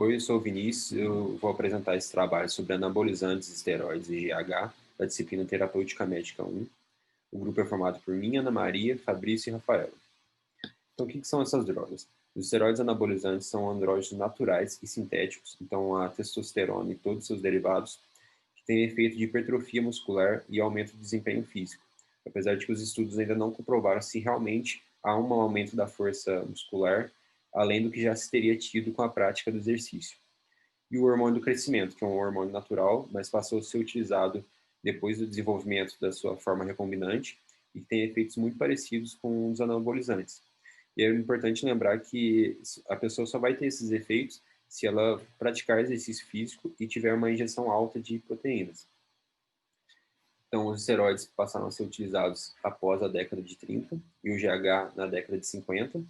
Oi, eu sou o Vinícius, eu vou apresentar esse trabalho sobre anabolizantes, esteroides e GH, da disciplina Terapêutica Médica 1. O grupo é formado por mim, Ana Maria, Fabrício e Rafael. Então, o que são essas drogas? Os esteroides anabolizantes são andrógenos naturais e sintéticos, então a testosterona e todos os seus derivados, que têm efeito de hipertrofia muscular e aumento do desempenho físico, apesar de que os estudos ainda não comprovaram se realmente há um aumento da força muscular, além do que já se teria tido com a prática do exercício. E o hormônio do crescimento, que é um hormônio natural, mas passou a ser utilizado depois do desenvolvimento da sua forma recombinante e que tem efeitos muito parecidos com os anabolizantes. E é importante lembrar que a pessoa só vai ter esses efeitos se ela praticar exercício físico e tiver uma injeção alta de proteínas. Então, os esteroides passaram a ser utilizados após a década de 30 e o GH na década de 50.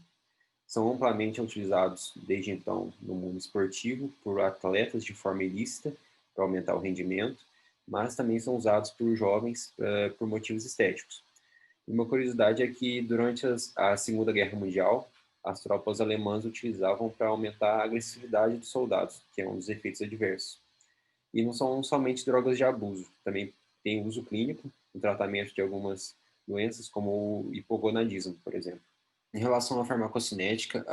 São amplamente utilizados desde então no mundo esportivo por atletas de forma ilícita para aumentar o rendimento, mas também são usados por jovens por motivos estéticos. E uma curiosidade é que durante a Segunda Guerra Mundial, as tropas alemãs utilizavam para aumentar a agressividade dos soldados, que é um dos efeitos adversos. E não são somente drogas de abuso, também tem uso clínico no tratamento de algumas doenças, como o hipogonadismo, por exemplo. Em relação à farmacocinética,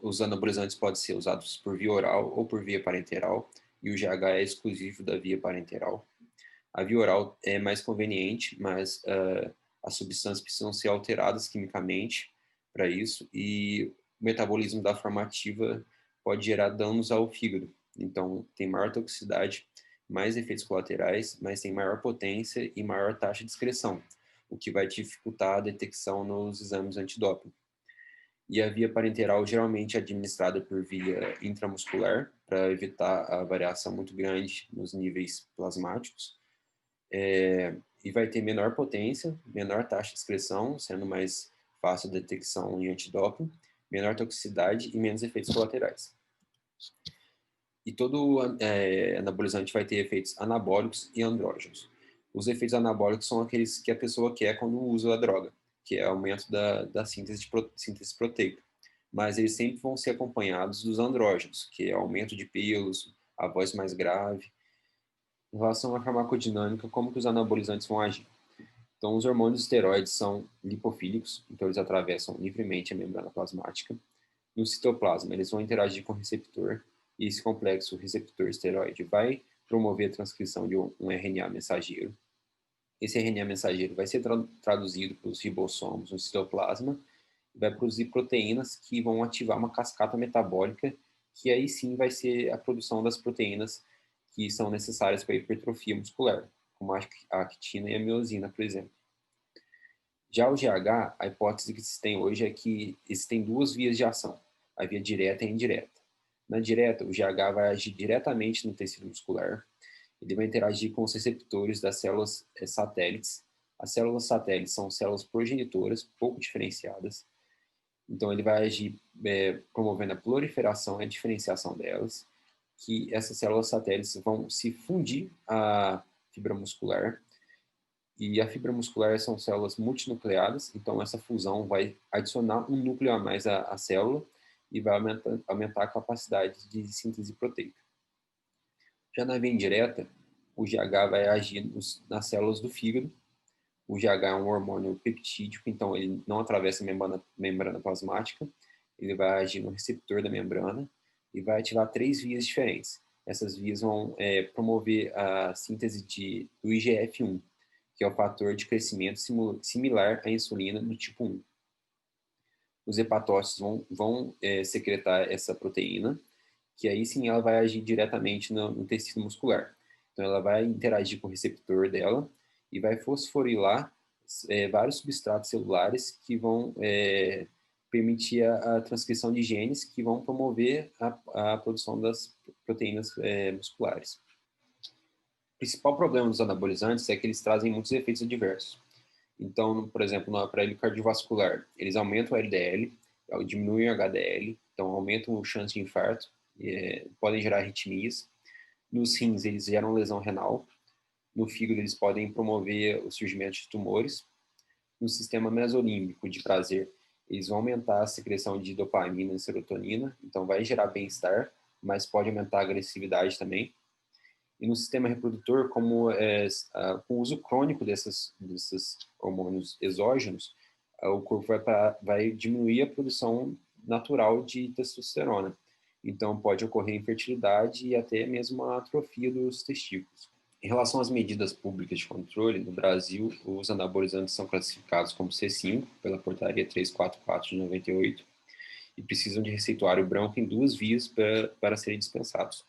os anabolizantes podem ser usados por via oral ou por via parenteral, e o GH é exclusivo da via parenteral. A via oral é mais conveniente, mas as substâncias precisam ser alteradas quimicamente para isso, e o metabolismo da forma ativa pode gerar danos ao fígado. Então, tem maior toxicidade, mais efeitos colaterais, mas tem maior potência e maior taxa de excreção, o que vai dificultar a detecção nos exames antidoping. E a via parenteral geralmente é administrada por via intramuscular, para evitar a variação muito grande nos níveis plasmáticos, e vai ter menor potência, menor taxa de excreção, sendo mais fácil a detecção em antidoping, menor toxicidade e menos efeitos colaterais. E todo anabolizante vai ter efeitos anabólicos e andrógenos. Os efeitos anabólicos são aqueles que a pessoa quer quando usa a droga, que é aumento da síntese proteica. Mas eles sempre vão ser acompanhados dos andrógenos, que é aumento de pelos, a voz mais grave. Em relação à farmacodinâmica, como que os anabolizantes vão agir? Então, os hormônios esteroides são lipofílicos, então eles atravessam livremente a membrana plasmática. No citoplasma, eles vão interagir com o receptor, e esse complexo receptor esteroide vai promover a transcrição de um RNA mensageiro. Esse RNA mensageiro vai ser traduzido pelos ribossomos no citoplasma e vai produzir proteínas que vão ativar uma cascata metabólica, que aí sim vai ser a produção das proteínas que são necessárias para a hipertrofia muscular, como a actina e a miosina, por exemplo. Já o GH, a hipótese que se tem hoje é que existem duas vias de ação, a via direta e a indireta. Na direta, o GH vai agir diretamente no tecido muscular, ele vai interagir com os receptores das células satélites. As células satélites são células progenitoras, pouco diferenciadas, então ele vai agir promovendo a proliferação e a diferenciação delas, que essas células satélites vão se fundir à fibra muscular, e a fibra muscular são células multinucleadas, então essa fusão vai adicionar um núcleo a mais à célula e vai aumentar a capacidade de síntese proteica. Já na via indireta, o GH vai agir nas células do fígado. O GH é um hormônio peptídico, então ele não atravessa a membrana plasmática, ele vai agir no receptor da membrana e vai ativar três vias diferentes. Essas vias vão promover a síntese do IGF-1, que é o fator de crescimento similar à insulina do tipo 1. Os hepatócitos vão secretar essa proteína, que aí sim ela vai agir diretamente no tecido muscular. Então ela vai interagir com o receptor dela e vai fosforilar vários substratos celulares que vão permitir a transcrição de genes que vão promover a produção das proteínas musculares. O principal problema dos anabolizantes é que eles trazem muitos efeitos adversos. Então, por exemplo, no aparelho cardiovascular, eles aumentam o LDL, diminuem o HDL, então aumentam a chance de infarto, podem gerar arritmias. Nos rins, eles geram lesão renal. No fígado, eles podem promover o surgimento de tumores. No sistema mesolímbico de prazer, eles vão aumentar a secreção de dopamina e serotonina, então vai gerar bem-estar, mas pode aumentar a agressividade também. E no sistema reprodutor, com o uso crônico desses hormônios exógenos, o corpo vai diminuir a produção natural de testosterona. Então, pode ocorrer infertilidade e até mesmo a atrofia dos testículos. Em relação às medidas públicas de controle, no Brasil, os anabolizantes são classificados como C5, pela Portaria 344 de 98, e precisam de receituário branco em 2 vias para serem dispensados.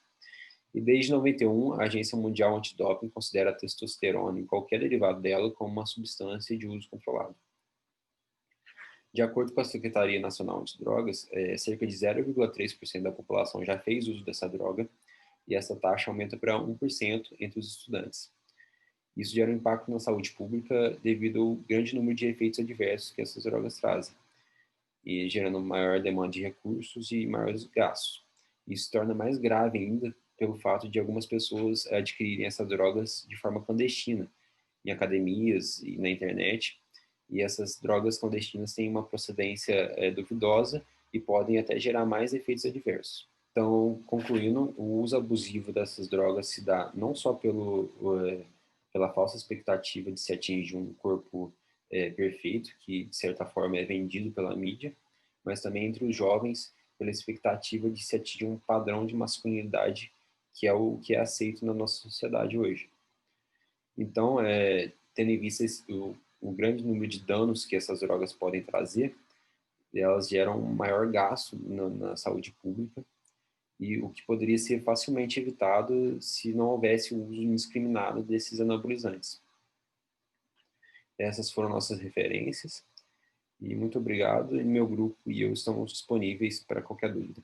E desde 91, a Agência Mundial Antidoping considera a testosterona e qualquer derivado dela como uma substância de uso controlado. De acordo com a Secretaria Nacional Antidrogas, cerca de 0,3% da população já fez uso dessa droga, e essa taxa aumenta para 1% entre os estudantes. Isso gera um impacto na saúde pública devido ao grande número de efeitos adversos que essas drogas trazem, e gerando maior demanda de recursos e maiores gastos. Isso torna mais grave ainda pelo fato de algumas pessoas adquirirem essas drogas de forma clandestina, em academias e na internet, e essas drogas clandestinas têm uma procedência duvidosa e podem até gerar mais efeitos adversos. Então, concluindo, o uso abusivo dessas drogas se dá não só pela falsa expectativa de se atingir um corpo perfeito, que de certa forma é vendido pela mídia, mas também entre os jovens pela expectativa de se atingir um padrão de masculinidade que é o que é aceito na nossa sociedade hoje. Então, tendo em vista o grande número de danos que essas drogas podem trazer, elas geram um maior gasto na saúde pública, e o que poderia ser facilmente evitado se não houvesse o uso indiscriminado desses anabolizantes. Essas foram nossas referências, e muito obrigado, e meu grupo e eu estamos disponíveis para qualquer dúvida.